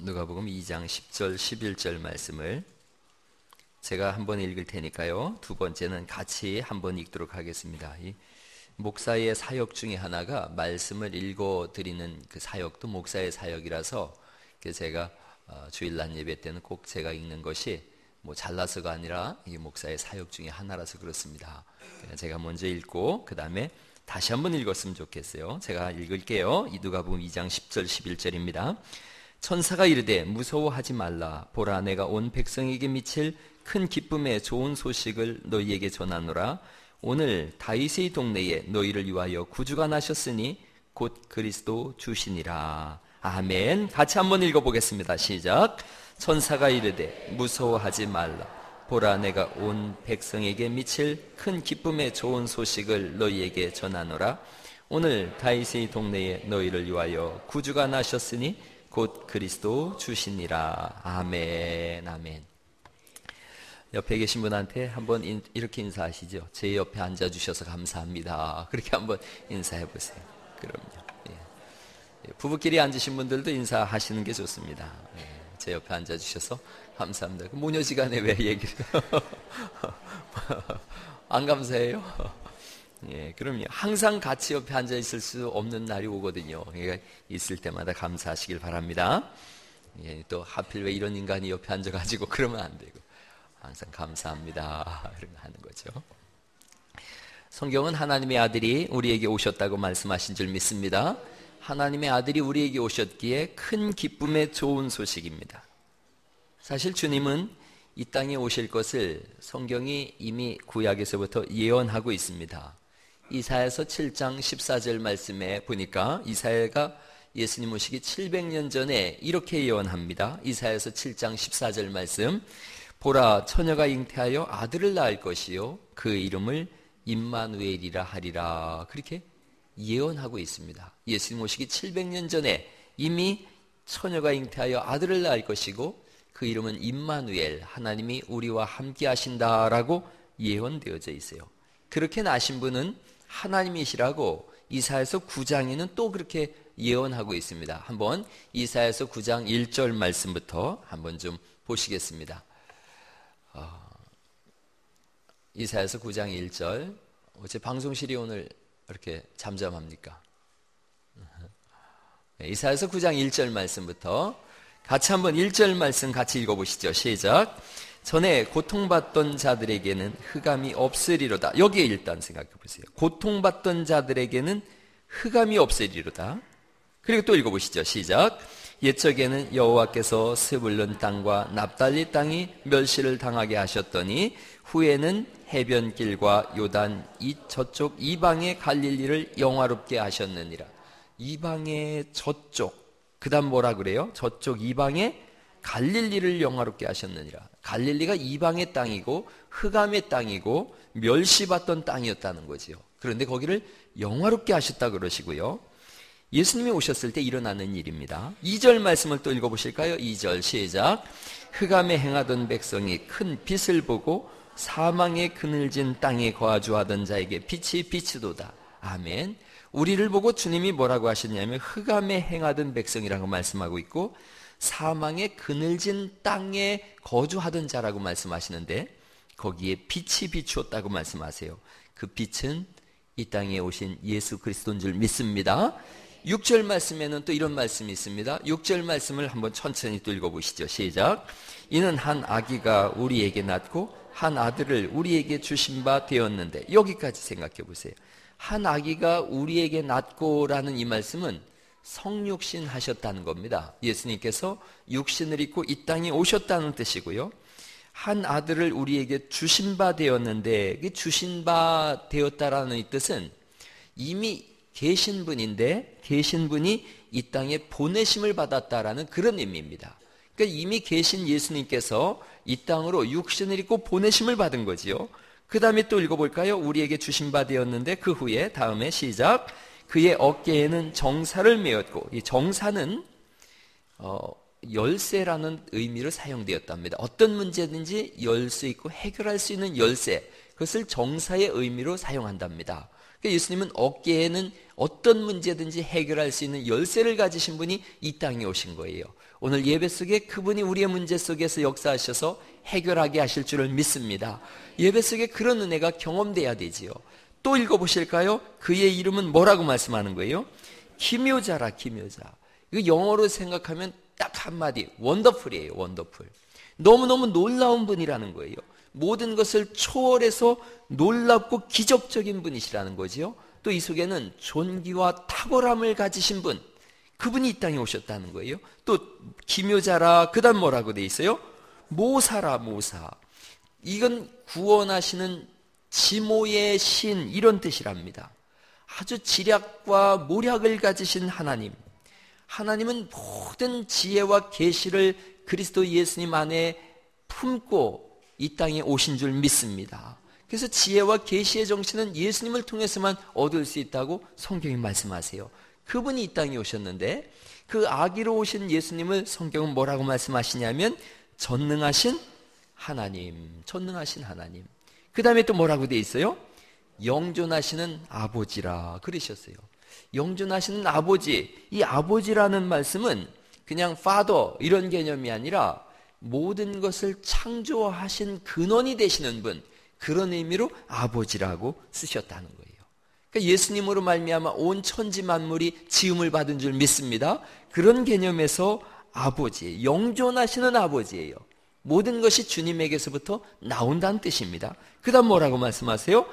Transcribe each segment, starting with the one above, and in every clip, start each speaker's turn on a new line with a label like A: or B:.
A: 누가복음 2장 10절 11절 말씀을 제가 한번 읽을 테니까요, 두 번째는 같이 한번 읽도록 하겠습니다. 이 목사의 사역 중에 하나가 말씀을 읽어드리는 그 사역도 목사의 사역이라서 제가 주일날 예배 때는 꼭 제가 읽는 것이 뭐 잘나서가 아니라 이 목사의 사역 중에 하나라서 그렇습니다. 제가 먼저 읽고 그 다음에 다시 한번 읽었으면 좋겠어요. 제가 읽을게요. 이 누가복음 2장 10절 11절입니다. 천사가 이르되 무서워하지 말라. 보라, 내가 온 백성에게 미칠 큰 기쁨의 좋은 소식을 너희에게 전하노라. 오늘 다윗의 동네에 너희를 위하여 구주가 나셨으니 곧 그리스도 주시니라. 아멘. 같이 한번 읽어보겠습니다. 시작. 천사가 이르되 무서워하지 말라. 보라, 내가 온 백성에게 미칠 큰 기쁨의 좋은 소식을 너희에게 전하노라. 오늘 다윗의 동네에 너희를 위하여 구주가 나셨으니 곧 그리스도 주시니라. 아멘. 아멘. 옆에 계신 분한테 한번 이렇게 인사하시죠. 제 옆에 앉아주셔서 감사합니다. 그렇게 한번 인사해 보세요. 그럼요. 예. 부부끼리 앉으신 분들도 인사하시는 게 좋습니다. 예. 제 옆에 앉아주셔서 감사합니다. 모녀지간에 왜 얘기를 안 감사해요? 예, 그럼요. 항상 같이 옆에 앉아 있을 수 없는 날이 오거든요. 그러니까 있을 때마다 감사하시길 바랍니다. 예, 또 하필 왜 이런 인간이 옆에 앉아가지고 그러면 안 되고 항상 감사합니다. 이런 거 하는 거죠. 성경은 하나님의 아들이 우리에게 오셨다고 말씀하신 줄 믿습니다. 하나님의 아들이 우리에게 오셨기에 큰 기쁨의 좋은 소식입니다. 사실 주님은 이 땅에 오실 것을 성경이 이미 구약에서부터 예언하고 있습니다. 이사야서 7장 14절 말씀에 보니까 이사야가 예수님 오시기 700년 전에 이렇게 예언합니다. 이사야서 7장 14절 말씀. 보라, 처녀가 잉태하여 아들을 낳을 것이요 그 이름을 임마누엘이라 하리라. 그렇게 예언하고 있습니다. 예수님 오시기 700년 전에 이미 처녀가 잉태하여 아들을 낳을 것이고 그 이름은 임마누엘, 하나님이 우리와 함께 하신다라고 예언되어져 있어요. 그렇게 나신 분은 하나님이시라고 이사야서 9장에는 또 그렇게 예언하고 있습니다. 한번 이사야서 9장 1절 말씀부터 한번 좀 보시겠습니다. 이사야서 9장 1절. 어째 방송실이 오늘 이렇게 잠잠합니까? 이사야서 9장 1절 말씀부터 같이 한번 1절 말씀 같이 읽어보시죠. 시작. 전에 고통받던 자들에게는 흑암이 없으리로다. 여기에 일단 생각해 보세요. 고통받던 자들에게는 흑암이 없으리로다. 그리고 또 읽어보시죠. 시작. 옛적에는 여호와께서 스불론 땅과 납달리 땅이 멸시를 당하게 하셨더니 후에는 해변길과 요단 저쪽 이방의 갈릴리를 영화롭게 하셨느니라. 이방의 저쪽, 그 다음 뭐라 그래요? 저쪽 이방의 갈릴리를 영화롭게 하셨느니라. 갈릴리가 이방의 땅이고 흑암의 땅이고 멸시받던 땅이었다는 거지요. 그런데 거기를 영화롭게 하셨다 그러시고요. 예수님이 오셨을 때 일어나는 일입니다. 2절 말씀을 또 읽어보실까요? 2절 시작. 흑암에 행하던 백성이 큰 빛을 보고 사망의 그늘진 땅에 거주하던 자에게 빛이 비치도다. 아멘. 우리를 보고 주님이 뭐라고 하셨냐면 흑암에 행하던 백성이라고 말씀하고 있고 사망의 그늘진 땅에 거주하던 자라고 말씀하시는데 거기에 빛이 비추었다고 말씀하세요. 그 빛은 이 땅에 오신 예수 그리스도인 줄 믿습니다. 6절 말씀에는 또 이런 말씀이 있습니다. 6절 말씀을 한번 천천히 또 읽어보시죠. 시작. 이는 한 아기가 우리에게 낳고 한 아들을 우리에게 주신 바 되었는데. 여기까지 생각해 보세요. 한 아기가 우리에게 낳고라는 이 말씀은 성육신 하셨다는 겁니다. 예수님께서 육신을 입고 이 땅에 오셨다는 뜻이고요. 한 아들을 우리에게 주신 바 되었는데, 주신 바 되었다라는 이 뜻은 이미 계신 분인데 계신 분이 이 땅에 보내심을 받았다라는 그런 의미입니다. 그러니까 이미 계신 예수님께서 이 땅으로 육신을 입고 보내심을 받은 거지요. 그 다음에 또 읽어볼까요? 우리에게 주신 바 되었는데 그 후에 다음에 시작. 그의 어깨에는 정사를 메었고, 이 정사는 열쇠라는 의미로 사용되었답니다. 어떤 문제든지 열 수 있고 해결할 수 있는 열쇠, 그것을 정사의 의미로 사용한답니다. 그러니까 예수님은 어깨에는 어떤 문제든지 해결할 수 있는 열쇠를 가지신 분이 이 땅에 오신 거예요. 오늘 예배 속에 그분이 우리의 문제 속에서 역사하셔서 해결하게 하실 줄을 믿습니다. 예배 속에 그런 은혜가 경험돼야 되지요. 또 읽어보실까요? 그의 이름은 뭐라고 말씀하는 거예요? 기묘자라, 기묘자. 이거 영어로 생각하면 딱 한마디, 원더풀이에요. 원더풀. 너무너무 놀라운 분이라는 거예요. 모든 것을 초월해서 놀랍고 기적적인 분이시라는 거지요. 또 이 속에는 존귀와 탁월함을 가지신 분, 그분이 이 땅에 오셨다는 거예요. 또 기묘자라, 그 다음 뭐라고 돼 있어요? 모사라, 모사. 이건 구원하시는 지모의 신, 이런 뜻이랍니다. 아주 지략과 모략을 가지신 하나님. 하나님은 모든 지혜와 계시를 그리스도 예수님 안에 품고 이 땅에 오신 줄 믿습니다. 그래서 지혜와 계시의 정신은 예수님을 통해서만 얻을 수 있다고 성경이 말씀하세요. 그분이 이 땅에 오셨는데 그 아기로 오신 예수님을 성경은 뭐라고 말씀하시냐면 전능하신 하나님, 전능하신 하나님. 그 다음에 또 뭐라고 돼 있어요? 영존하시는 아버지라 그러셨어요. 영존하시는 아버지, 이 아버지라는 말씀은 그냥 father 이런 개념이 아니라 모든 것을 창조하신 근원이 되시는 분, 그런 의미로 아버지라고 쓰셨다는 거예요. 그러니까 예수님으로 말미암아 온 천지 만물이 지음을 받은 줄 믿습니다. 그런 개념에서 아버지, 영존하시는 아버지예요. 모든 것이 주님에게서부터 나온다는 뜻입니다. 그 다음 뭐라고 말씀하세요?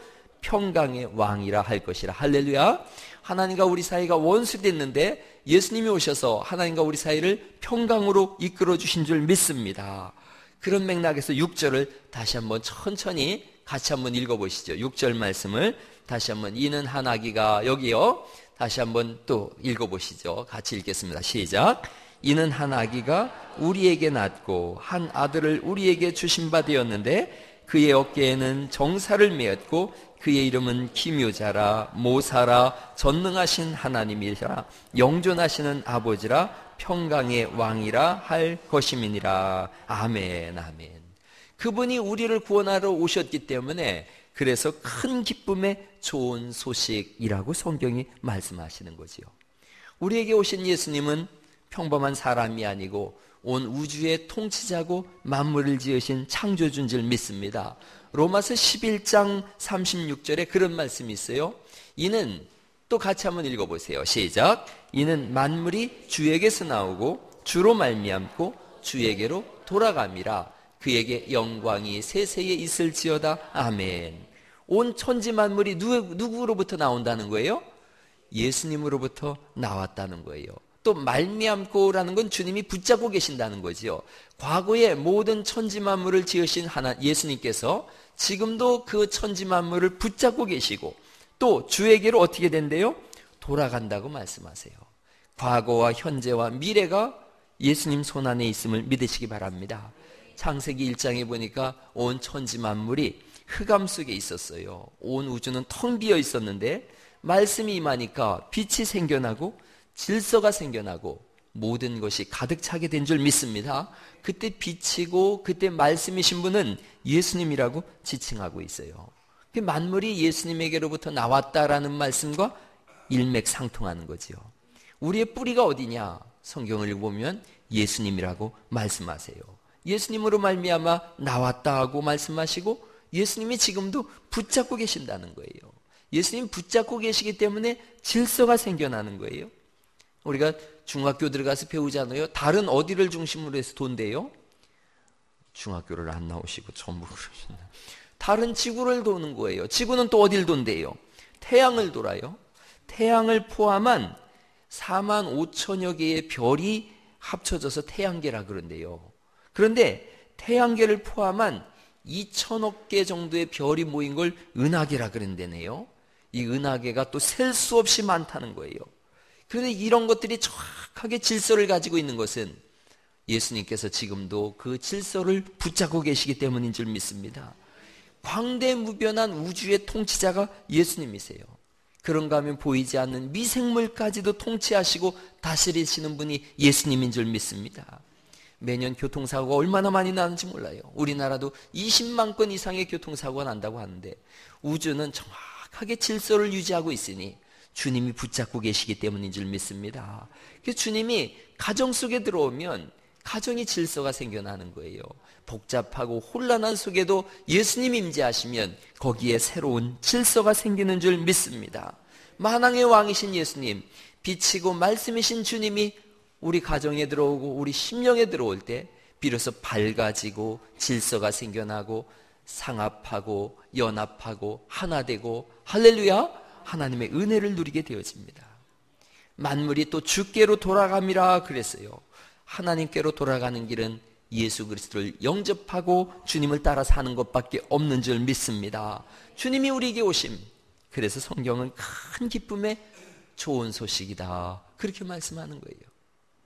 A: 평강의 왕이라 할 것이라. 할렐루야. 하나님과 우리 사이가 원수됐는데 예수님이 오셔서 하나님과 우리 사이를 평강으로 이끌어 주신 줄 믿습니다. 그런 맥락에서 6절을 다시 한번 천천히 같이 한번 읽어보시죠. 6절 말씀을 다시 한번, 이는 한 아기가, 여기요, 다시 한번 또 읽어보시죠. 같이 읽겠습니다. 시작. 이는 한 아기가 우리에게 낳고 한 아들을 우리에게 주신 바 되었는데 그의 어깨에는 정사를 메었고 그의 이름은 기묘자라, 모사라, 전능하신 하나님이라, 영존하시는 아버지라, 평강의 왕이라 할 것임이니라. 아멘, 아멘. 그분이 우리를 구원하러 오셨기 때문에 그래서 큰 기쁨의 좋은 소식이라고 성경이 말씀하시는 거지요. 우리에게 오신 예수님은 평범한 사람이 아니고 온 우주의 통치자고 만물을 지으신 창조주인 줄 믿습니다. 로마서 11장 36절에 그런 말씀이 있어요. 이는, 또 같이 한번 읽어보세요. 시작. 이는 만물이 주에게서 나오고 주로 말미암고 주에게로 돌아감이라. 그에게 영광이 세세에 있을지어다. 아멘. 온 천지 만물이 누구로부터 나온다는 거예요? 예수님으로부터 나왔다는 거예요. 또 말미암고라는 건 주님이 붙잡고 계신다는 거지요. 과거에 모든 천지 만물을 지으신 예수님께서 지금도 그 천지 만물을 붙잡고 계시고 또 주에게로 어떻게 된대요? 돌아간다고 말씀하세요. 과거와 현재와 미래가 예수님 손안에 있음을 믿으시기 바랍니다. 창세기 1장에 보니까 온 천지 만물이 흑암 속에 있었어요. 온 우주는 텅 비어 있었는데 말씀이 임하니까 빛이 생겨나고 질서가 생겨나고 모든 것이 가득 차게 된 줄 믿습니다. 그때 빛이고 그때 말씀이신 분은 예수님이라고 지칭하고 있어요. 만물이 예수님에게로부터 나왔다라는 말씀과 일맥상통하는 거지요. 우리의 뿌리가 어디냐? 성경을 읽어보면 예수님이라고 말씀하세요. 예수님으로 말미암아 나왔다 하고 말씀하시고 예수님이 지금도 붙잡고 계신다는 거예요. 예수님 붙잡고 계시기 때문에 질서가 생겨나는 거예요. 우리가 중학교 들어가서 배우잖아요. 달은 어디를 중심으로 해서 돈대요? 중학교를 안 나오시고 전부 그러시나. 달은 지구를 도는 거예요. 지구는 또 어딜 돈대요? 태양을 돌아요. 태양을 포함한 4만 5천여 개의 별이 합쳐져서 태양계라 그런데요. 그런데 태양계를 포함한 2천억 개 정도의 별이 모인 걸 은하계라 그런다네요. 이 은하계가 또 셀 수 없이 많다는 거예요. 그런데 이런 것들이 정확하게 질서를 가지고 있는 것은 예수님께서 지금도 그 질서를 붙잡고 계시기 때문인 줄 믿습니다. 광대무변한 우주의 통치자가 예수님이세요. 그런가 하면 보이지 않는 미생물까지도 통치하시고 다스리시는 분이 예수님인 줄 믿습니다. 매년 교통사고가 얼마나 많이 나는지 몰라요. 우리나라도 20만 건 이상의 교통사고가 난다고 하는데 우주는 정확히 정확하게 질서를 유지하고 있으니 주님이 붙잡고 계시기 때문인 줄 믿습니다. 그 주님이 가정 속에 들어오면 가정이 질서가 생겨나는 거예요. 복잡하고 혼란한 속에도 예수님 임재하시면 거기에 새로운 질서가 생기는 줄 믿습니다. 만왕의 왕이신 예수님, 빛이고 말씀이신 주님이 우리 가정에 들어오고 우리 심령에 들어올 때 비로소 밝아지고 질서가 생겨나고 상합하고 연합하고 하나 되고 할렐루야 하나님의 은혜를 누리게 되어집니다. 만물이 또 주께로 돌아감이라 그랬어요. 하나님께로 돌아가는 길은 예수 그리스도를 영접하고 주님을 따라 사는 것밖에 없는 줄 믿습니다. 주님이 우리에게 오심, 그래서 성경은 큰 기쁨의 좋은 소식이다 그렇게 말씀하는 거예요.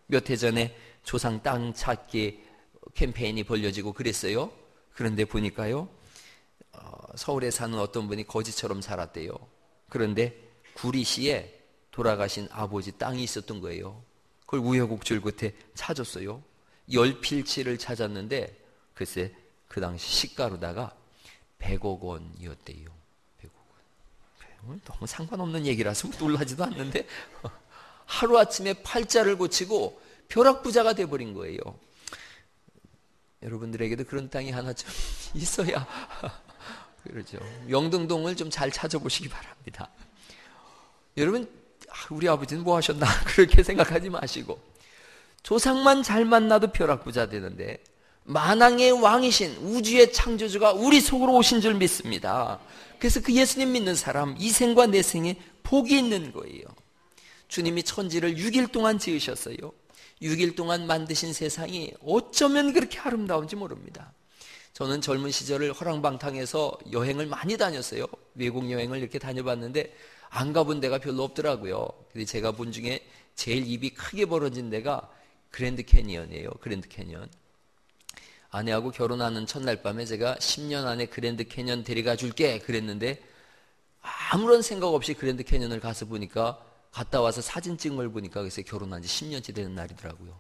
A: 몇 해 전에 조상 땅 찾기 캠페인이 벌려지고 그랬어요. 그런데 보니까요, 서울에 사는 어떤 분이 거지처럼 살았대요. 그런데 구리시에 돌아가신 아버지 땅이 있었던 거예요. 그걸 우여곡절 끝에 찾았어요. 10필지를 찾았는데 글쎄 그 당시 시가로다가 100억 원이었대요. 100억 원. 너무 상관없는 얘기라서 놀라지도 않는데 하루아침에 팔자를 고치고 벼락부자가 돼버린 거예요. 여러분들에게도 그런 땅이 하나 좀 있어야 그러죠. 영등동을 좀 잘 찾아보시기 바랍니다. 여러분, 우리 아버지는 뭐 하셨나 그렇게 생각하지 마시고 조상만 잘 만나도 벼락부자 되는데 만왕의 왕이신 우주의 창조주가 우리 속으로 오신 줄 믿습니다. 그래서 그 예수님 믿는 사람 이 생과 내 생에 복이 있는 거예요. 주님이 천지를 6일 동안 지으셨어요. 6일 동안 만드신 세상이 어쩌면 그렇게 아름다운지 모릅니다. 저는 젊은 시절을 허랑방탕해서 여행을 많이 다녔어요. 외국 여행을 이렇게 다녀봤는데 안 가본 데가 별로 없더라고요. 근데 제가 본 중에 제일 입이 크게 벌어진 데가 그랜드 캐니언이에요. 그랜드 캐니언. 아내하고 결혼하는 첫날 밤에 제가 10년 안에 그랜드 캐니언 데려가 줄게 그랬는데 아무런 생각 없이 그랜드 캐니언을 가서 보니까 갔다 와서 사진 찍은 걸 보니까 그래서 결혼한 지 10년째 되는 날이더라고요.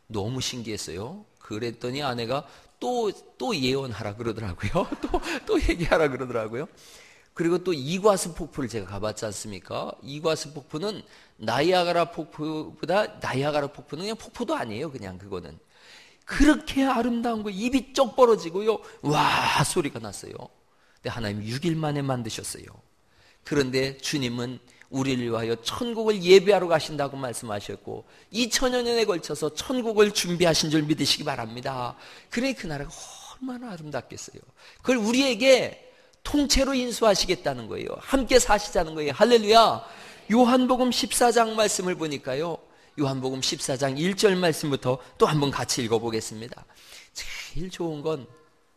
A: 너무 신기했어요. 그랬더니 아내가 또 예언하라 그러더라고요. 또 얘기하라 그러더라고요. 그리고 또 이과수 폭포를 제가 가봤지 않습니까? 이과수 폭포는 나이아가라 폭포보다 나이아가라 폭포는 그냥 폭포도 아니에요. 그냥 그거는. 그렇게 아름다운 거 입이 쩍 벌어지고요. 와 소리가 났어요. 근데 하나님 6일 만에 만드셨어요. 그런데 주님은 우리를 위하여 천국을 예배하러 가신다고 말씀하셨고 2000여 년에 걸쳐서 천국을 준비하신 줄 믿으시기 바랍니다. 그래 그 나라가 얼마나 아름답겠어요. 그걸 우리에게 통째로 인수하시겠다는 거예요. 함께 사시자는 거예요. 할렐루야. 요한복음 14장 말씀을 보니까요. 요한복음 14장 1절 말씀부터 또 한번 같이 읽어보겠습니다. 제일 좋은 건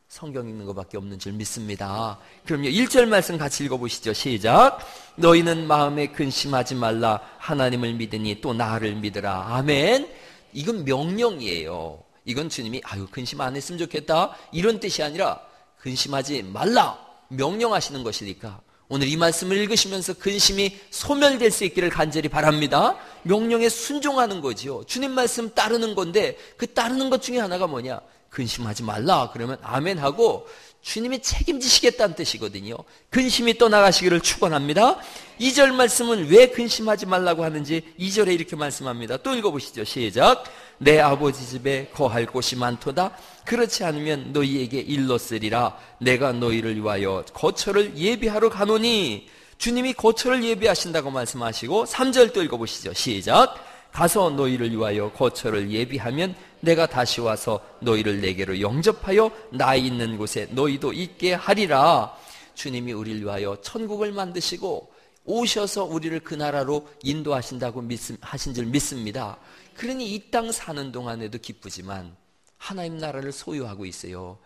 A: 성경 읽는 것밖에 없는 줄 믿습니다. 그럼요. 1절 말씀 같이 읽어보시죠. 시작. 너희는 마음에 근심하지 말라. 하나님을 믿으니 또 나를 믿으라. 아멘. 이건 명령이에요. 이건 주님이 근심 안 했으면 좋겠다 이런 뜻이 아니라 근심하지 말라 명령하시는 것이니까 오늘 이 말씀을 읽으시면서 근심이 소멸될 수 있기를 간절히 바랍니다. 명령에 순종하는 거지요. 주님 말씀 따르는 건데 그 따르는 것 중에 하나가 뭐냐? 근심하지 말라 그러면 아멘 하고 주님이 책임지시겠다는 뜻이거든요. 근심이 떠나가시기를 축원합니다. 2절 말씀은 왜 근심하지 말라고 하는지 2절에 이렇게 말씀합니다. 또 읽어보시죠. 시작. 내 아버지 집에 거할 곳이 많도다. 그렇지 않으면 너희에게 일렀으리라. 내가 너희를 위하여 거처를 예비하러 가노니. 주님이 거처를 예비하신다고 말씀하시고 3절 또 읽어보시죠. 시작. 가서 너희를 위하여 거처를 예비하면 내가 다시 와서 너희를 내게로 영접하여 나 있는 곳에 너희도 있게 하리라. 주님이 우리를 위하여 천국을 만드시고 오셔서 우리를 그 나라로 인도하신다고 하신 줄 믿습니다. 그러니 이 땅 사는 동안에도 기쁘지만 하나님 나라를 소유하고 있어요.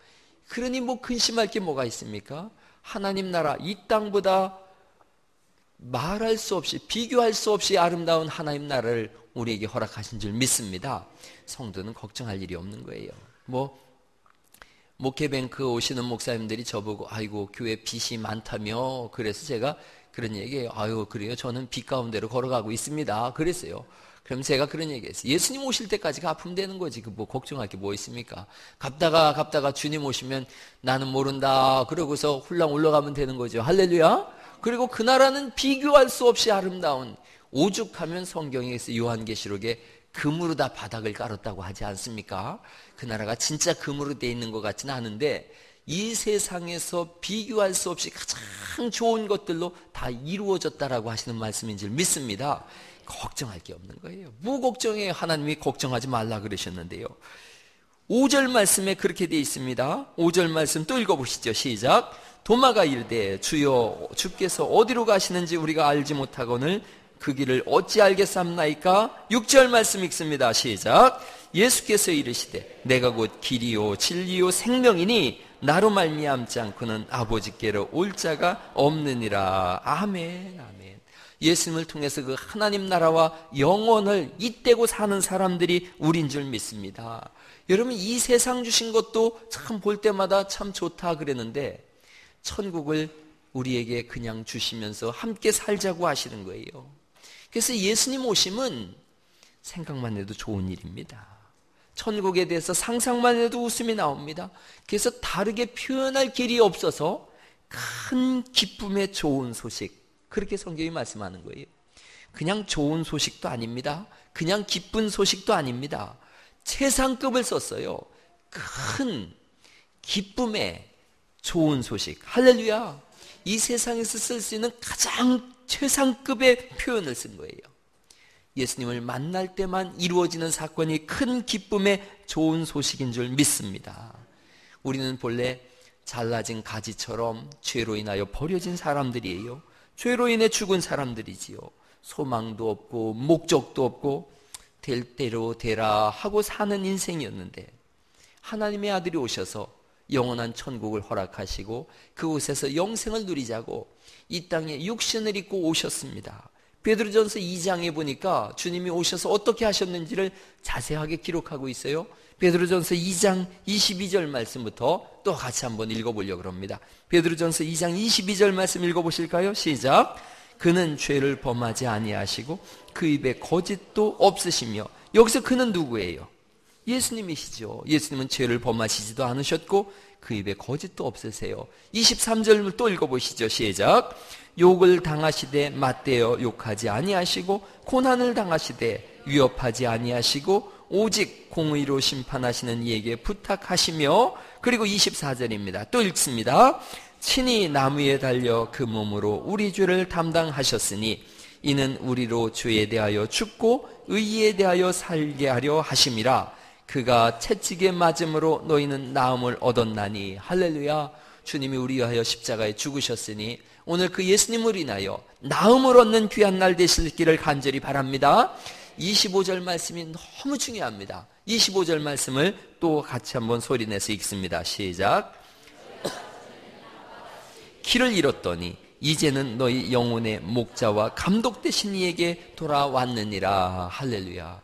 A: 그러니 뭐 근심할 게 뭐가 있습니까? 하나님 나라 이 땅보다 말할 수 없이 비교할 수 없이 아름다운 하나님 나라를 우리에게 허락하신 줄 믿습니다. 성도는 걱정할 일이 없는 거예요. 목회뱅크 오시는 목사님들이 저보고 아이고 교회 빚이 많다며 그래서 제가 그런 얘기해요. 그래요? 저는 빚 가운데로 걸어가고 있습니다. 그랬어요. 그럼 제가 그런 얘기했어요. 예수님 오실 때까지 갚으면 되는 거지. 걱정할 게 뭐 있습니까? 갚다가 주님 오시면 나는 모른다. 그러고서 훌랑 올라가면 되는 거죠. 할렐루야. 그리고 그 나라는 비교할 수 없이 아름다운, 오죽하면 성경에서 요한계시록에 금으로 다 바닥을 깔았다고 하지 않습니까? 그 나라가 진짜 금으로 되어 있는 것 같지는 않은데 이 세상에서 비교할 수 없이 가장 좋은 것들로 다 이루어졌다라고 하시는 말씀인 줄 믿습니다. 걱정할 게 없는 거예요. 무걱정에 하나님이 걱정하지 말라 그러셨는데요. 5절 말씀에 그렇게 되어 있습니다. 5절 말씀 또 읽어보시죠. 시작. 도마가 이르되 주여 주께서 어디로 가시는지 우리가 알지 못하거늘 그 길을 어찌 알겠사옵나이까? 6절 말씀 읽습니다. 시작. 예수께서 이르시되 내가 곧 길이요 진리요 생명이니 나로 말미암지 않고는 아버지께로 올 자가 없느니라. 아멘. 아멘. 예수님을 통해서 그 하나님 나라와 영원을 잇대고 사는 사람들이 우린 줄 믿습니다. 여러분, 이 세상 주신 것도 참 볼 때마다 참 좋다 그랬는데 천국을 우리에게 그냥 주시면서 함께 살자고 하시는 거예요. 그래서 예수님 오심은 생각만 해도 좋은 일입니다. 천국에 대해서 상상만 해도 웃음이 나옵니다. 그래서 다르게 표현할 길이 없어서 큰 기쁨의 좋은 소식, 그렇게 성경이 말씀하는 거예요. 그냥 좋은 소식도 아닙니다. 그냥 기쁜 소식도 아닙니다. 최상급을 썼어요. 큰 기쁨의 좋은 소식. 할렐루야. 이 세상에서 쓸 수 있는 가장 최상급의 표현을 쓴 거예요. 예수님을 만날 때만 이루어지는 사건이 큰 기쁨의 좋은 소식인 줄 믿습니다. 우리는 본래 잘라진 가지처럼 죄로 인하여 버려진 사람들이에요. 죄로 인해 죽은 사람들이지요. 소망도 없고 목적도 없고 될 대로 되라 하고 사는 인생이었는데 하나님의 아들이 오셔서 영원한 천국을 허락하시고 그곳에서 영생을 누리자고 이 땅에 육신을 입고 오셨습니다. 베드로전서 2장에 보니까 주님이 오셔서 어떻게 하셨는지를 자세하게 기록하고 있어요. 베드로전서 2장 22절 말씀부터 또 같이 한번 읽어보려고 합니다. 베드로전서 2장 22절 말씀 읽어보실까요? 시작. 그는 죄를 범하지 아니하시고 그 입에 거짓도 없으시며. 여기서 그는 누구예요? 예수님이시죠. 예수님은 죄를 범하시지도 않으셨고 그 입에 거짓도 없으세요. 23절을 또 읽어보시죠. 시작. 욕을 당하시되 맞대어 욕하지 아니하시고 고난을 당하시되 위협하지 아니하시고 오직 공의로 심판하시는 이에게 부탁하시며. 그리고 24절입니다. 또 읽습니다. 친히 나무에 달려 그 몸으로 우리 죄를 담당하셨으니 이는 우리로 죄에 대하여 죽고 의에 대하여 살게 하려 하심이라. 그가 채찍에 맞음으로 너희는 나음을 얻었나니. 할렐루야. 주님이 우리 위하여 십자가에 죽으셨으니 오늘 그 예수님을 인하여 나음을 얻는 귀한 날 되시기를 간절히 바랍니다. 25절 말씀이 너무 중요합니다. 25절 말씀을 또 같이 한번 소리내서 읽습니다. 시작. 길을 잃었더니 이제는 너희 영혼의 목자와 감독 되신 이에게 돌아왔느니라. 할렐루야.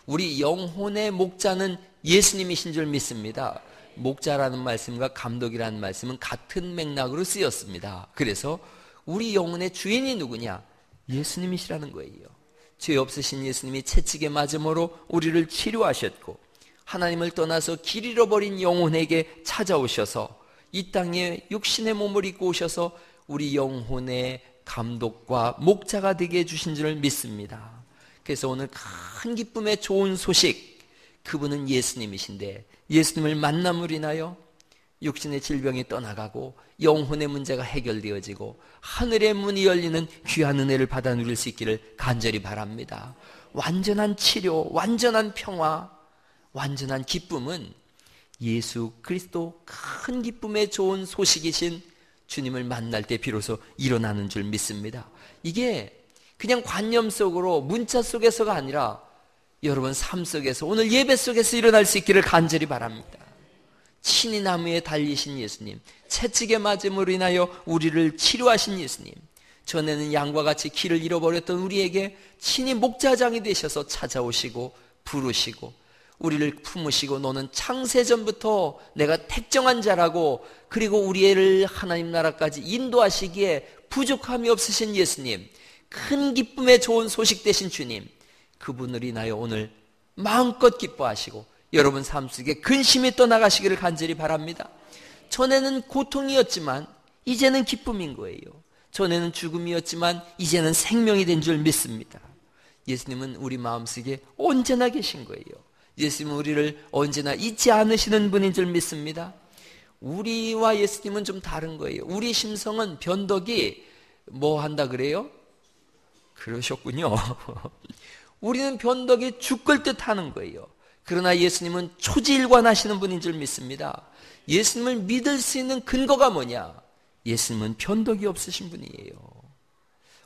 A: 우리 영혼의 목자는 예수님이신 줄 믿습니다. 목자라는 말씀과 감독이라는 말씀은 같은 맥락으로 쓰였습니다. 그래서 우리 영혼의 주인이 누구냐? 예수님이시라는 거예요. 죄 없으신 예수님이 채찍에 맞음으로 우리를 치료하셨고 하나님을 떠나서 길 잃어버린 영혼에게 찾아오셔서 이 땅에 육신의 몸을 입고 오셔서 우리 영혼의 감독과 목자가 되게 해주신 줄을 믿습니다. 그래서 오늘 큰 기쁨의 좋은 소식, 그분은 예수님이신데 예수님을 만남으로 인하여 육신의 질병이 떠나가고 영혼의 문제가 해결되어지고 하늘의 문이 열리는 귀한 은혜를 받아 누릴 수 있기를 간절히 바랍니다. 완전한 치료, 완전한 평화, 완전한 기쁨은 예수 그리스도 큰 기쁨의 좋은 소식이신 주님을 만날 때 비로소 일어나는 줄 믿습니다. 이게 그냥 관념 속으로 문자 속에서가 아니라 여러분 삶 속에서 오늘 예배 속에서 일어날 수 있기를 간절히 바랍니다. 친히 나무에 달리신 예수님, 채찍에 맞음으로 인하여 우리를 치료하신 예수님, 전에는 양과 같이 길을 잃어버렸던 우리에게 친히 목자장이 되셔서 찾아오시고 부르시고 우리를 품으시고 너는 창세전부터 내가 택정한 자라고, 그리고 우리를 하나님 나라까지 인도하시기에 부족함이 없으신 예수님, 큰 기쁨의 좋은 소식 되신 주님, 그분을 인하여 오늘 마음껏 기뻐하시고 여러분 삶 속에 근심이 떠나가시기를 간절히 바랍니다. 전에는 고통이었지만 이제는 기쁨인 거예요. 전에는 죽음이었지만 이제는 생명이 된 줄 믿습니다. 예수님은 우리 마음속에 언제나 계신 거예요. 예수님은 우리를 언제나 잊지 않으시는 분인 줄 믿습니다. 우리와 예수님은 좀 다른 거예요. 우리 심성은 변덕이 뭐 한다 그래요? 그러셨군요. 우리는 변덕이 죽을 듯 하는 거예요. 그러나 예수님은 초지일관하시는 분인 줄 믿습니다. 예수님을 믿을 수 있는 근거가 뭐냐? 예수님은 변덕이 없으신 분이에요.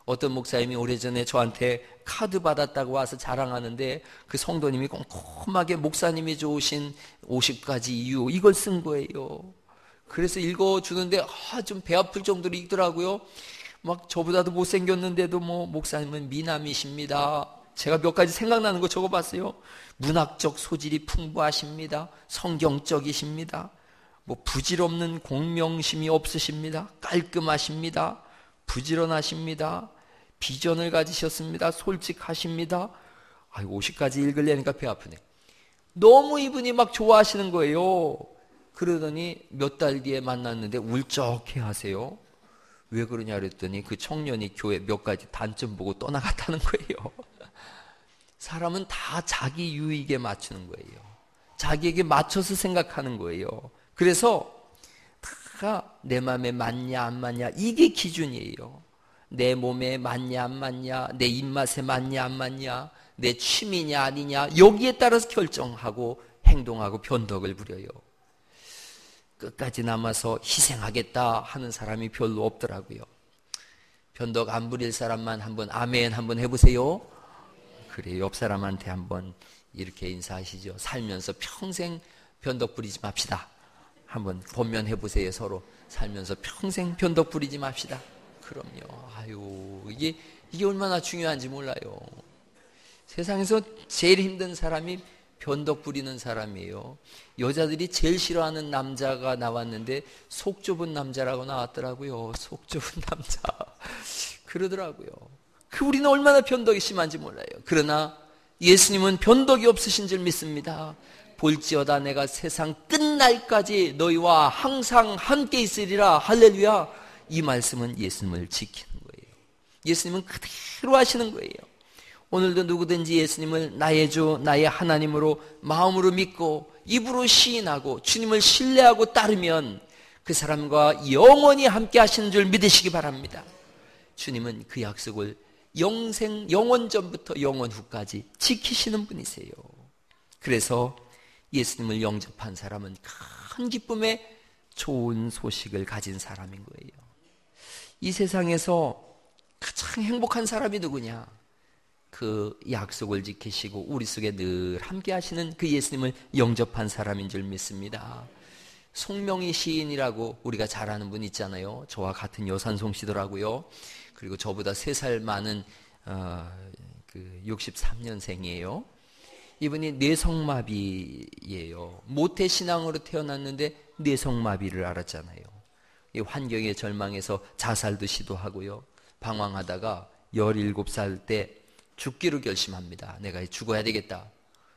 A: 어떤 목사님이 오래전에 저한테 카드 받았다고 와서 자랑하는데 그 성도님이 꼼꼼하게 목사님이 좋으신 50가지 이유 이걸 쓴 거예요. 그래서 읽어주는데 좀 배 아플 정도로 읽더라고요. 막 저보다도 못생겼는데도 뭐 목사님은 미남이십니다. 제가 몇 가지 생각나는 거 적어봤어요. 문학적 소질이 풍부하십니다. 성경적이십니다. 뭐 부질없는 공명심이 없으십니다. 깔끔하십니다. 부지런하십니다. 비전을 가지셨습니다. 솔직하십니다. 50가지 읽으려니까 배 아프네. 너무 이분이 막 좋아하시는 거예요. 그러더니 몇 달 뒤에 만났는데 울적해 하세요. 왜 그러냐 그랬더니 그 청년이 교회 몇 가지 단점 보고 떠나갔다는 거예요. 사람은 다 자기 유익에 맞추는 거예요. 자기에게 맞춰서 생각하는 거예요. 그래서 다 내 마음에 맞냐 안 맞냐 이게 기준이에요. 내 몸에 맞냐 안 맞냐, 내 입맛에 맞냐 안 맞냐, 내 취미냐 아니냐 여기에 따라서 결정하고 행동하고 변덕을 부려요. 끝까지 남아서 희생하겠다 하는 사람이 별로 없더라고요. 변덕 안 부릴 사람만 한번 아멘 한번 해보세요. 그래, 옆 사람한테 한번 이렇게 인사하시죠. 살면서 평생 변덕 부리지 맙시다. 한번 권면해 보세요. 서로 살면서 평생 변덕 부리지 맙시다. 그럼요. 이게 얼마나 중요한지 몰라요. 세상에서 제일 힘든 사람이 변덕 부리는 사람이에요. 여자들이 제일 싫어하는 남자가 나왔는데 속 좁은 남자라고 나왔더라고요. 속 좁은 남자. 그러더라고요. 우리는 얼마나 변덕이 심한지 몰라요. 그러나 예수님은 변덕이 없으신 줄 믿습니다. 볼지어다 내가 세상 끝날까지 너희와 항상 함께 있으리라. 할렐루야. 이 말씀은 예수님을 지키는 거예요. 예수님은 그대로 하시는 거예요. 오늘도 누구든지 예수님을 나의 주, 나의 하나님으로 마음으로 믿고 입으로 시인하고 주님을 신뢰하고 따르면 그 사람과 영원히 함께 하시는 줄 믿으시기 바랍니다. 주님은 그 약속을 영원 전부터 영원 후까지 지키시는 분이세요. 그래서 예수님을 영접한 사람은 큰 기쁨의 좋은 소식을 가진 사람인 거예요. 이 세상에서 가장 행복한 사람이 누구냐? 그 약속을 지키시고 우리 속에 늘 함께 하시는 그 예수님을 영접한 사람인 줄 믿습니다. 송명희 시인이라고 우리가 잘 아는 분 있잖아요. 저와 같은 여산송 시더라고요. 그리고 저보다 3살 많은 63년생이에요. 이분이 뇌성마비예요. 모태신앙으로 태어났는데 뇌성마비를 앓았잖아요. 이 환경에 절망해서 자살도 시도하고요. 방황하다가 17살 때 죽기로 결심합니다. 내가 죽어야 되겠다.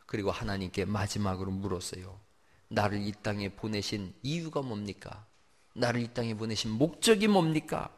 A: 그리고 하나님께 마지막으로 물었어요. 나를 이 땅에 보내신 이유가 뭡니까? 나를 이 땅에 보내신 목적이 뭡니까?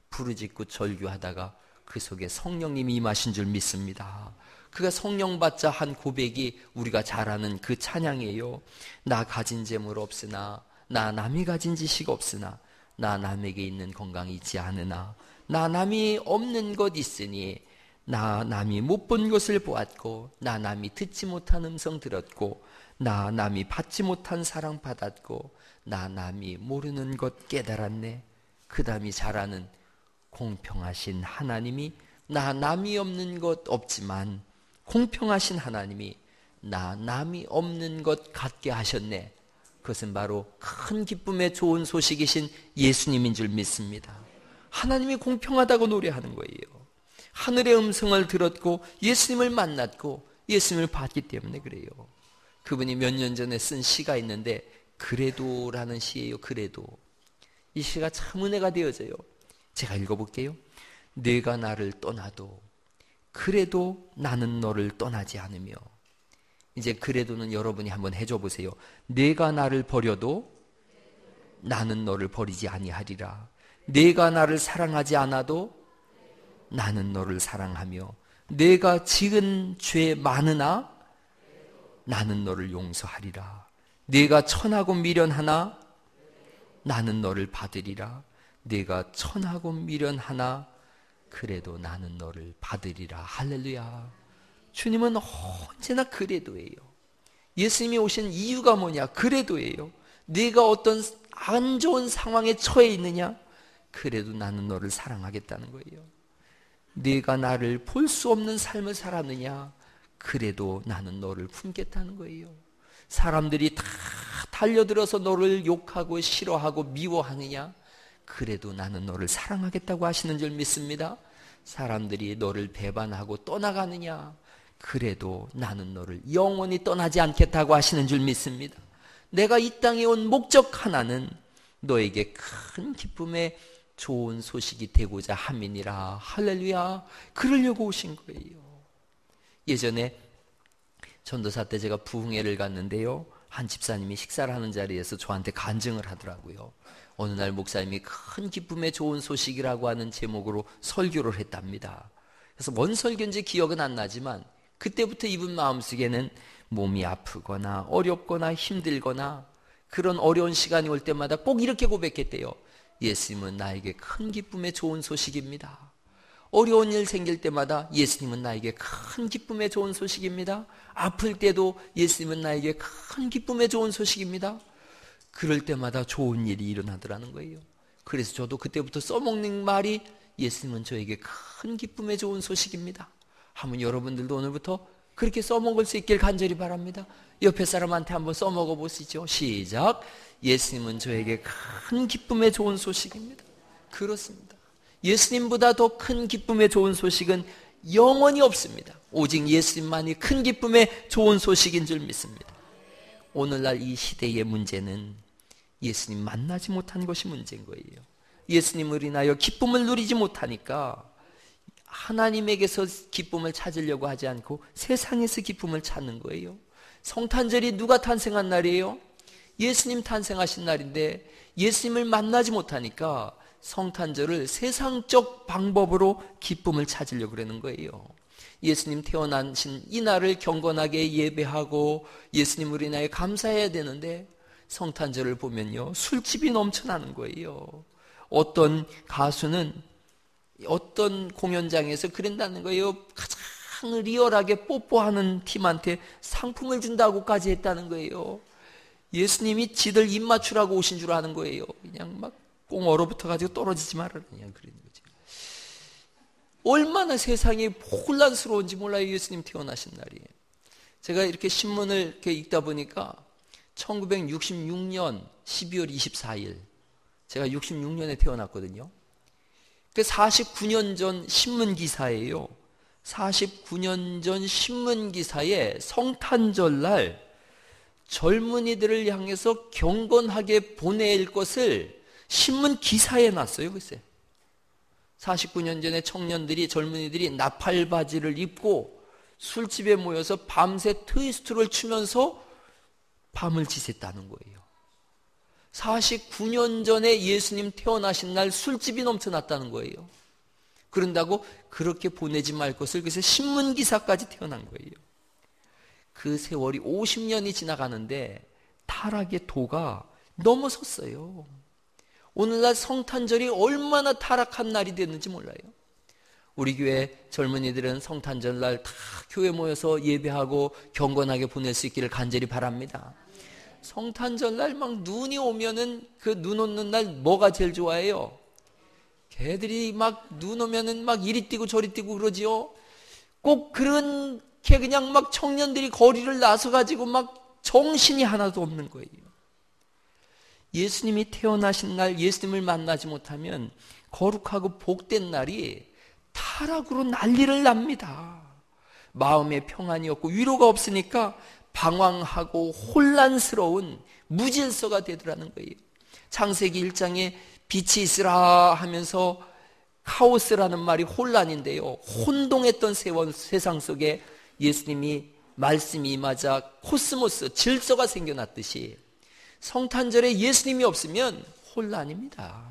A: 부르짖고 절규하다가 그 속에 성령님이 임하신 줄 믿습니다. 그가 성령 받자 한 고백이 우리가 잘 아는 그 찬양이에요. 나 가진 재물 없으나, 나 남이 가진 지식 없으나, 나 남에게 있는 건강이 있지 않으나, 나 남이 없는 것 있으니, 나 남이 못 본 것을 보았고, 나 남이 듣지 못한 음성 들었고, 나 남이 받지 못한 사랑 받았고, 나 남이 모르는 것 깨달았네. 그 다음이 잘 아는 공평하신 하나님이 나 남이 없는 것 없지만 공평하신 하나님이 나 남이 없는 것 같게 하셨네. 그것은 바로 큰 기쁨의 좋은 소식이신 예수님인 줄 믿습니다. 하나님이 공평하다고 노래하는 거예요. 하늘의 음성을 들었고 예수님을 만났고 예수님을 봤기 때문에 그래요. 그분이 몇 년 전에 쓴 시가 있는데 그래도라는 시예요. 그래도. 이 시가 참 은혜가 되어져요. 제가 읽어볼게요. 내가 나를 떠나도 그래도 나는 너를 떠나지 않으며. 이제 그래도는 여러분이 한번 해줘 보세요. 내가 나를 버려도 나는 너를 버리지 아니하리라. 내가 나를 사랑하지 않아도 나는 너를 사랑하며 내가 지은 죄 많으나 나는 너를 용서하리라. 내가 천하고 미련하나 나는 너를 받으리라. 내가 천하고 미련하나 그래도 나는 너를 받으리라. 할렐루야. 주님은 언제나 그래도예요. 예수님이 오신 이유가 뭐냐? 그래도예요. 네가 어떤 안 좋은 상황에 처해 있느냐? 그래도 나는 너를 사랑하겠다는 거예요. 네가 나를 볼 수 없는 삶을 살았느냐? 그래도 나는 너를 품겠다는 거예요. 사람들이 다 달려들어서 너를 욕하고 싫어하고 미워하느냐? 그래도 나는 너를 사랑하겠다고 하시는 줄 믿습니다. 사람들이 너를 배반하고 떠나가느냐? 그래도 나는 너를 영원히 떠나지 않겠다고 하시는 줄 믿습니다. 내가 이 땅에 온 목적 하나는 너에게 큰 기쁨의 좋은 소식이 되고자 함이니라. 할렐루야. 그러려고 오신 거예요. 예전에 전도사 때 제가 부흥회를 갔는데요, 한 집사님이 식사를 하는 자리에서 저한테 간증을 하더라고요. 어느 날 목사님이 큰 기쁨의 좋은 소식이라고 하는 제목으로 설교를 했답니다. 그래서 뭔 설교인지 기억은 안 나지만 그때부터 이분 마음속에는 몸이 아프거나 어렵거나 힘들거나 그런 어려운 시간이 올 때마다 꼭 이렇게 고백했대요. 예수님은 나에게 큰 기쁨의 좋은 소식입니다. 어려운 일 생길 때마다 예수님은 나에게 큰 기쁨의 좋은 소식입니다. 아플 때도 예수님은 나에게 큰 기쁨의 좋은 소식입니다. 그럴 때마다 좋은 일이 일어나더라는 거예요. 그래서 저도 그때부터 써먹는 말이 예수님은 저에게 큰 기쁨의 좋은 소식입니다. 한번 여러분들도 오늘부터 그렇게 써먹을 수 있길 간절히 바랍니다. 옆에 사람한테 한번 써먹어 보시죠. 시작. 예수님은 저에게 큰 기쁨의 좋은 소식입니다. 그렇습니다. 예수님보다 더 큰 기쁨의 좋은 소식은 영원히 없습니다. 오직 예수님만이 큰 기쁨의 좋은 소식인 줄 믿습니다. 오늘날 이 시대의 문제는 예수님 만나지 못한 것이 문제인 거예요. 예수님을 인하여 기쁨을 누리지 못하니까 하나님에게서 기쁨을 찾으려고 하지 않고 세상에서 기쁨을 찾는 거예요. 성탄절이 누가 탄생한 날이에요? 예수님 탄생하신 날인데 예수님을 만나지 못하니까 성탄절을 세상적 방법으로 기쁨을 찾으려고 그러는 거예요. 예수님 태어나신 이 날을 경건하게 예배하고 예수님을 인하여 감사해야 되는데 성탄절을 보면요, 술집이 넘쳐나는 거예요. 어떤 가수는 어떤 공연장에서 그런다는 거예요. 가장 리얼하게 뽀뽀하는 팀한테 상품을 준다고까지 했다는 거예요. 예수님이 지들 입 맞추라고 오신 줄 아는 거예요. 그냥 막 꽁 얼어붙어가지고 떨어지지 말아라, 그냥 그러는 거죠. 얼마나 세상이 혼란스러운지 몰라요. 예수님 태어나신 날이. 제가 이렇게 신문을 이렇게 읽다 보니까 1966년 12월 24일, 제가 66년에 태어났거든요. 49년 전 신문 기사예요. 49년 전 신문 기사에 성탄절 날 젊은이들을 향해서 경건하게 보낼 것을 신문 기사에 놨어요. 글쎄. 49년 전에 청년들이, 젊은이들이 나팔 바지를 입고 술집에 모여서 밤새 트위스트를 추면서 밤을 지샜다는 거예요. 49년 전에 예수님 태어나신 날 술집이 넘쳐났다는 거예요. 그런다고 그렇게 보내지 말 것을, 그래서 신문 기사까지 태어난 거예요. 그 세월이 50년이 지나가는데 타락의 도가 넘어섰어요. 오늘날 성탄절이 얼마나 타락한 날이 됐는지 몰라요. 우리 교회 젊은이들은 성탄절 날 다 교회 모여서 예배하고 경건하게 보낼 수 있기를 간절히 바랍니다. 성탄절 날 막 눈이 오면은 그 눈 오는 날 뭐가 제일 좋아해요? 걔들이 막 눈 오면은 막 이리 뛰고 저리 뛰고 그러지요. 꼭 그렇게 그냥 막 청년들이 거리를 나서 가지고 막 정신이 하나도 없는 거예요. 예수님이 태어나신 날 예수님을 만나지 못하면 거룩하고 복된 날이 타락으로 난리를 납니다. 마음에 평안이 없고 위로가 없으니까 방황하고 혼란스러운 무질서가 되더라는 거예요. 창세기 1장에 빛이 있으라 하면서 카오스라는 말이 혼란인데요. 혼동했던 세상 속에 예수님이 말씀이 임하자 코스모스, 질서가 생겨났듯이 성탄절에 예수님이 없으면 혼란입니다.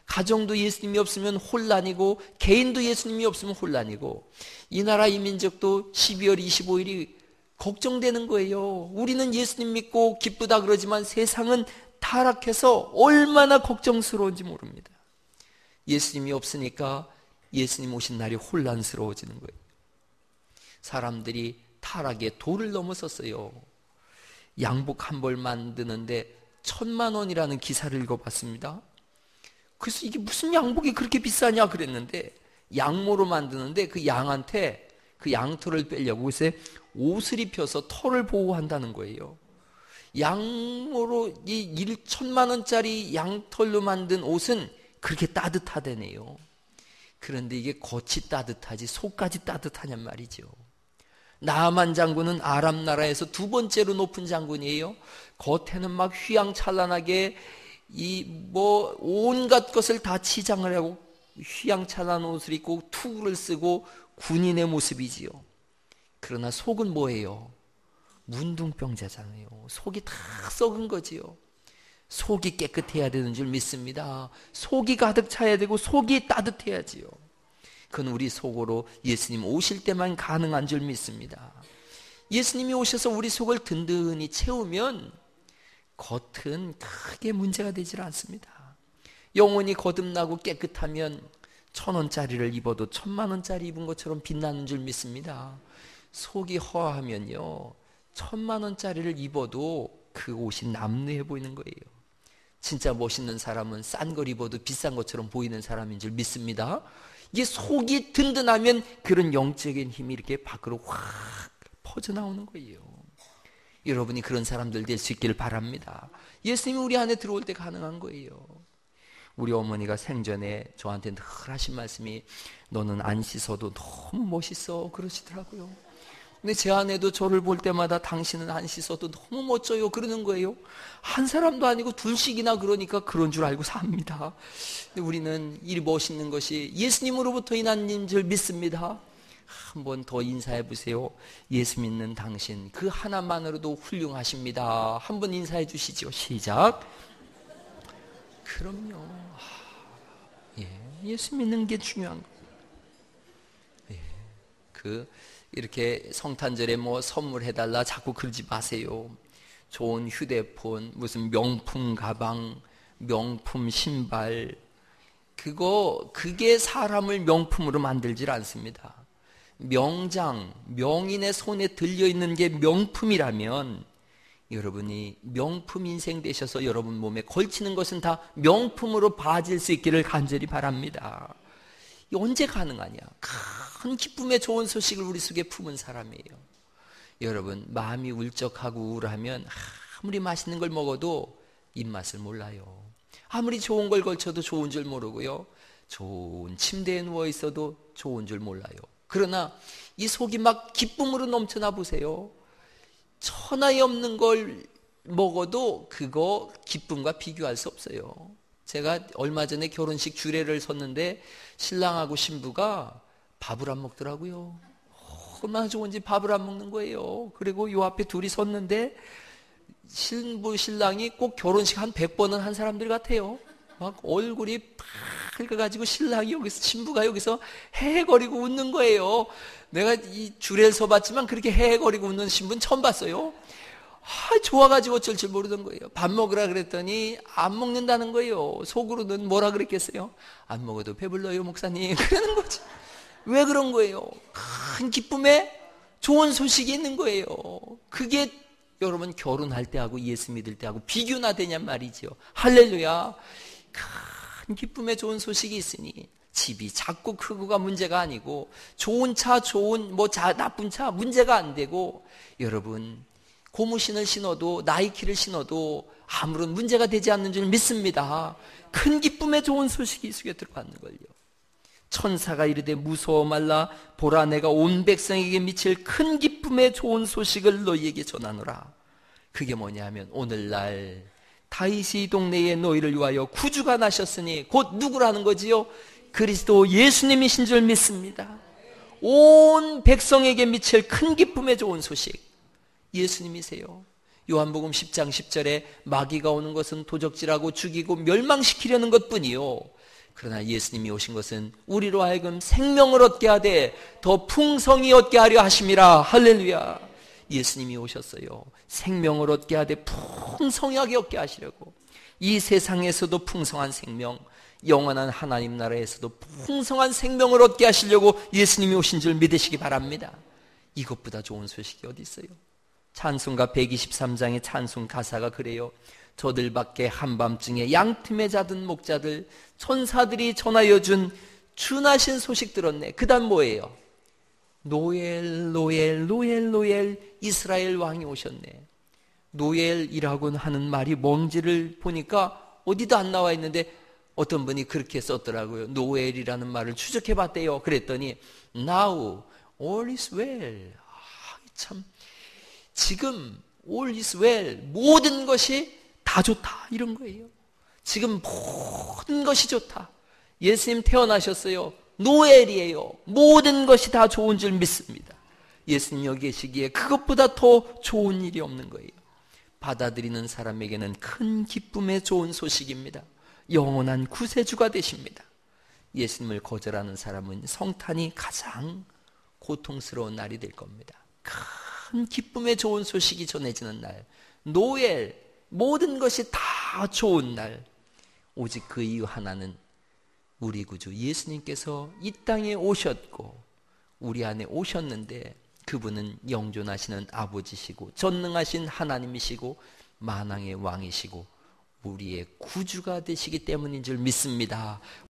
A: 가정도 예수님이 없으면 혼란이고 개인도 예수님이 없으면 혼란이고 이 나라 이 민족도 12월 25일이 걱정되는 거예요. 우리는 예수님 믿고 기쁘다 그러지만 세상은 타락해서 얼마나 걱정스러운지 모릅니다. 예수님이 없으니까 예수님 오신 날이 혼란스러워지는 거예요. 사람들이 타락의 도를 넘어섰어요. 양복 한 벌 만드는데 1,000만 원이라는 기사를 읽어봤습니다. 그래서 이게 무슨 양복이 그렇게 비싸냐 그랬는데 양모로 만드는데 그 양한테 그 양털을 빼려고 그래서 옷을 입혀서 털을 보호한다는 거예요. 양모로 이 1,000만 원짜리 양털로 만든 옷은 그렇게 따뜻하다네요. 그런데 이게 겉이 따뜻하지 속까지 따뜻하냔 말이죠. 나아만 장군은 아람 나라에서 두 번째로 높은 장군이에요. 겉에는 막 휘황찬란하게 온갖 것을 다 치장을 하고 휘황찬란한 옷을 입고 투구를 쓰고 군인의 모습이지요. 그러나 속은 뭐예요? 문둥병자잖아요. 속이 다 썩은 거지요. 속이 깨끗해야 되는 줄 믿습니다. 속이 가득 차야 되고 속이 따뜻해야지요. 그건 우리 속으로 예수님 오실 때만 가능한 줄 믿습니다. 예수님이 오셔서 우리 속을 든든히 채우면 겉은 크게 문제가 되질 않습니다. 영혼이 거듭나고 깨끗하면 1,000원짜리를 입어도 1,000만 원짜리 입은 것처럼 빛나는 줄 믿습니다. 속이 허하면요 1,000만 원짜리를 입어도 그 옷이 남루해 보이는 거예요. 진짜 멋있는 사람은 싼 걸 입어도 비싼 것처럼 보이는 사람인 줄 믿습니다. 이게 속이 든든하면 그런 영적인 힘이 이렇게 밖으로 확 퍼져나오는 거예요. 여러분이 그런 사람들 될 수 있기를 바랍니다. 예수님이 우리 안에 들어올 때 가능한 거예요. 우리 어머니가 생전에 저한테 늘 하신 말씀이 너는 안 씻어도 너무 멋있어 그러시더라고요. 근데 제 아내도 저를 볼 때마다 당신은 안 씻어도 너무 멋져요 그러는 거예요. 한 사람도 아니고 둘씩이나 그러니까 그런 줄 알고 삽니다. 근데 우리는 이 멋있는 것이 예수님으로부터 인한 줄 믿습니다. 한번 더 인사해 보세요. 예수 믿는 당신 그 하나만으로도 훌륭하십니다. 한번 인사해 주시죠. 시작. 그럼요. 예수 믿는 게 중요한 거예요. 이렇게 성탄절에 뭐 선물해달라 자꾸 그러지 마세요. 좋은 휴대폰, 무슨 명품 가방, 명품 신발, 그게 사람을 명품으로 만들질 않습니다. 명장, 명인의 손에 들려있는 게 명품이라면 여러분이 명품 인생 되셔서 여러분 몸에 걸치는 것은 다 명품으로 봐질 수 있기를 간절히 바랍니다. 언제 가능하냐? 큰 기쁨의 좋은 소식을 우리 속에 품은 사람이에요. 여러분 마음이 울적하고 우울하면 아무리 맛있는 걸 먹어도 입맛을 몰라요. 아무리 좋은 걸 걸쳐도 좋은 줄 모르고요. 좋은 침대에 누워 있어도 좋은 줄 몰라요. 그러나 이 속이 막 기쁨으로 넘쳐나 보세요. 천하에 없는 걸 먹어도 그거 기쁨과 비교할 수 없어요. 제가 얼마 전에 결혼식 주례를 섰는데 신랑하고 신부가 밥을 안 먹더라고요. 얼마나 좋은지 밥을 안 먹는 거예요. 그리고 요 앞에 둘이 섰는데 신부 신랑이 꼭 결혼식 한 100번은 한 사람들 같아요. 막 얼굴이 밝아가지고 신랑이 여기서 신부가 여기서 헤헤거리고 웃는 거예요. 내가 이 주례를 서봤지만 그렇게 헤헤거리고 웃는 신부는 처음 봤어요. 좋아가지고 어쩔 줄 모르던 거예요. 밥 먹으라 그랬더니 안 먹는다는 거예요. 속으로는 뭐라 그랬겠어요? 안 먹어도 배불러요 목사님 그러는 거지. 왜 그런 거예요? 큰 기쁨에 좋은 소식이 있는 거예요. 그게 여러분 결혼할 때하고 예수 믿을 때하고 비교나 되냔 말이죠. 할렐루야. 큰 기쁨에 좋은 소식이 있으니 집이 작고 크고가 문제가 아니고 좋은 차 나쁜 차 문제가 안 되고 여러분 고무신을 신어도 나이키를 신어도 아무런 문제가 되지 않는 줄 믿습니다. 큰 기쁨에 좋은 소식이 이 속에 들어가는 걸요. 천사가 이르되 무서워 말라 보라 내가 온 백성에게 미칠 큰 기쁨에 좋은 소식을 너희에게 전하노라. 그게 뭐냐면 오늘날 다윗이 동네에 너희를 위하여 구주가 나셨으니 곧 누구라는 거지요? 그리스도 예수님이신 줄 믿습니다. 온 백성에게 미칠 큰 기쁨에 좋은 소식 예수님이세요. 요한복음 10장 10절에 마귀가 오는 것은 도적질하고 죽이고 멸망시키려는 것뿐이요. 그러나 예수님이 오신 것은 우리로 하여금 생명을 얻게 하되 더 풍성히 얻게 하려 하심이라. 할렐루야. 예수님이 오셨어요. 생명을 얻게 하되 풍성하게 얻게 하시려고. 이 세상에서도 풍성한 생명, 영원한 하나님 나라에서도 풍성한 생명을 얻게 하시려고 예수님이 오신 줄 믿으시기 바랍니다. 이것보다 좋은 소식이 어디 있어요? 찬송가 123장의 찬송 가사가 그래요. 저들 밖에 한밤중에 양틈에 자던 목자들, 천사들이 전하여 준 준하신 소식 들었네. 그 다음 뭐예요? 노엘 노엘 노엘 노엘, 이스라엘 왕이 오셨네. 노엘이라고 하는 말이 뭔지를 보니까 어디도 안 나와 있는데 어떤 분이 그렇게 썼더라고요. 노엘이라는 말을 추적해 봤대요. 그랬더니 Now all is well. 참, 지금 all is well, 모든 것이 다 좋다, 이런 거예요. 지금 모든 것이 좋다. 예수님 태어나셨어요. 노엘이에요. 모든 것이 다 좋은 줄 믿습니다. 예수님 여기 계시기에 그것보다 더 좋은 일이 없는 거예요. 받아들이는 사람에게는 큰 기쁨의 좋은 소식입니다. 영원한 구세주가 되십니다. 예수님을 거절하는 사람은 성탄이 가장 고통스러운 날이 될 겁니다. 큰 기쁨의 좋은 소식이 전해지는 날, 노엘, 모든 것이 다 좋은 날. 오직 그 이유 하나는 우리 구주 예수님께서 이 땅에 오셨고 우리 안에 오셨는데, 그분은 영존하시는 아버지시고 전능하신 하나님이시고 만왕의 왕이시고 우리의 구주가 되시기 때문인 줄 믿습니다.